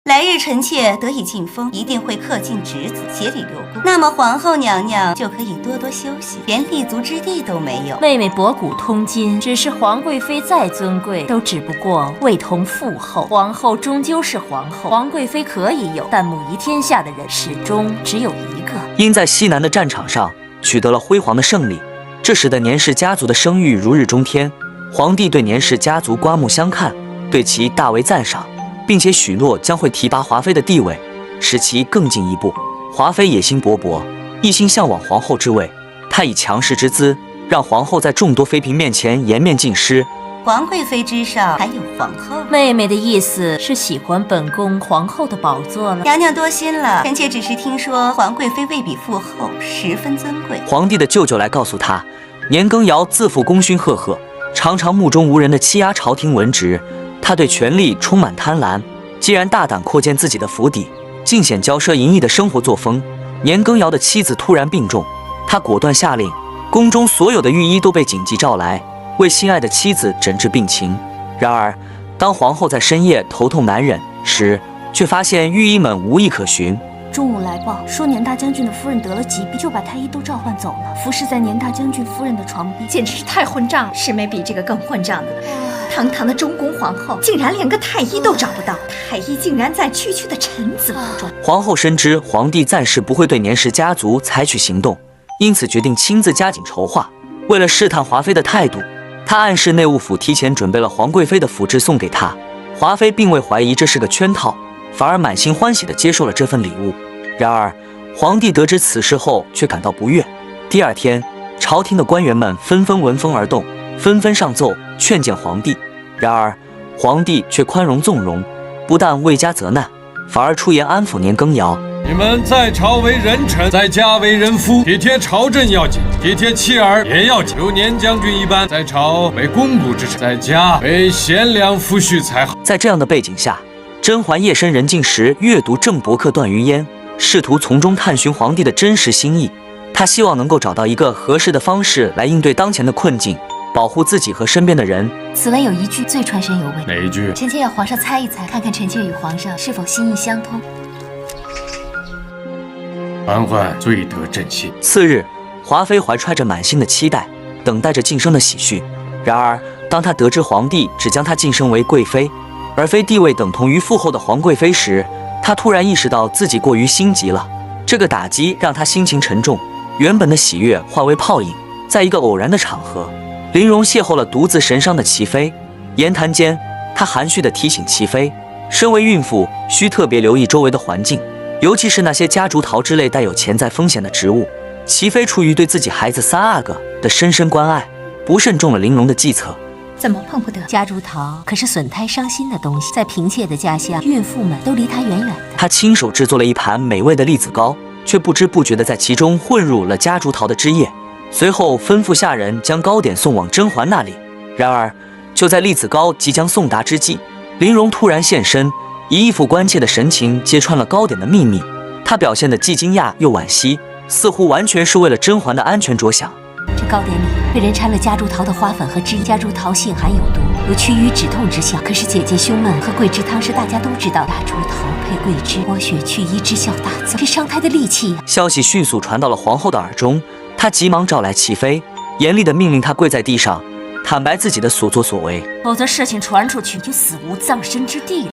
来日臣妾得以进封，一定会恪尽职责，协理留宫。那么皇后娘娘就可以多多休息，连立足之地都没有。妹妹博古通今，只是皇贵妃再尊贵，都只不过位同父后。皇后终究是皇后，皇贵妃可以有，但母仪天下的人始终只有一个。因在西南的战场上取得了辉煌的胜利，这使得年氏家族的声誉如日中天。皇帝对年氏家族刮目相看，对其大为赞赏，并且许诺将会提拔华妃的地位，使其更进一步。华妃野心勃勃，一心向往皇后之位。她以强势之姿，让皇后在众多妃嫔面前颜面尽失。皇贵妃之上还有皇后。妹妹的意思是喜欢本宫皇后的宝座了。娘娘多心了，臣妾只是听说皇贵妃位比父后，十分尊贵。皇帝的舅舅来告诉他，年羹尧自负功勋赫赫，常常目中无人地欺压朝廷文职。他对权力充满贪婪，既然大胆扩建自己的府邸，尽显骄奢淫逸的生活作风。年羹尧的妻子突然病重，他果断下令，宫中所有的御医都被紧急召来，为心爱的妻子诊治病情。然而，当皇后在深夜头痛难忍时，却发现御医们无一可寻。中午来报说年大将军的夫人得了疾病，就把太医都召唤走了，服侍在年大将军夫人的床边，简直是太混账了，是没比这个更混账的了。堂堂的中宫皇后，竟然连个太医都找不到，太医竟然在区区的臣子府中。皇后深知皇帝暂时不会对年氏家族采取行动，因此决定亲自加紧筹划。为了试探华妃的态度，她暗示内务府提前准备了皇贵妃的府志送给她。华妃并未怀疑这是个圈套，反而满心欢喜地接受了这份礼物。然而，皇帝得知此事后却感到不悦。第二天，朝廷的官员们纷纷闻风而动，纷纷上奏劝谏皇帝。然而，皇帝却宽容纵容，不但未加责难，反而出言安抚年羹尧。你们在朝为人臣，在家为人夫，体贴朝政要紧，体贴妻儿也要紧。如年将军一般，在朝为肱骨之臣，在家为贤良夫婿才好。在这样的背景下，甄嬛夜深人静时阅读正博客段云烟，试图从中探寻皇帝的真实心意。她希望能够找到一个合适的方式来应对当前的困境，保护自己和身边的人。此文有一句最传神有味，哪一句？臣妾要皇上猜一猜，看看臣妾与皇上是否心意相通。嬛嬛最得朕心。次日，华妃怀揣着满心的期待，等待着晋升的喜讯。然而，当她得知皇帝只将她晋升为贵妃，而非地位等同于父后的皇贵妃时，她突然意识到自己过于心急了。这个打击让她心情沉重，原本的喜悦化为泡影。在一个偶然的场合，林荣邂逅了独自神伤的齐妃。言谈间，她含蓄地提醒齐妃，身为孕妇需特别留意周围的环境，尤其是那些夹竹桃之类带有潜在风险的植物。齐妃出于对自己孩子三阿哥的深深关爱，不慎中了玲珑的计策。怎么碰不得？夹竹桃可是损胎伤心的东西，在嫔妾的家乡，孕妇们都离它远远的。她亲手制作了一盘美味的栗子糕，却不知不觉地在其中混入了夹竹桃的汁液。随后吩咐下人将糕点送往甄嬛那里。然而，就在栗子糕即将送达之际，玲珑突然现身，以一副关切的神情揭穿了糕点的秘密。她表现得既惊讶又惋惜，似乎完全是为了甄嬛的安全着想。这糕点里被人掺了夹竹桃的花粉和汁液，夹竹桃性寒有毒，有祛瘀止痛之效。可是姐姐兄们喝桂枝汤时，大家都知道夹竹桃配桂枝，活血祛瘀之效大增，是伤胎的利器呀。消息迅速传到了皇后的耳中，她急忙召来齐妃，严厉地命令她跪在地上，坦白自己的所作所为，否则事情传出去，就死无葬身之地了。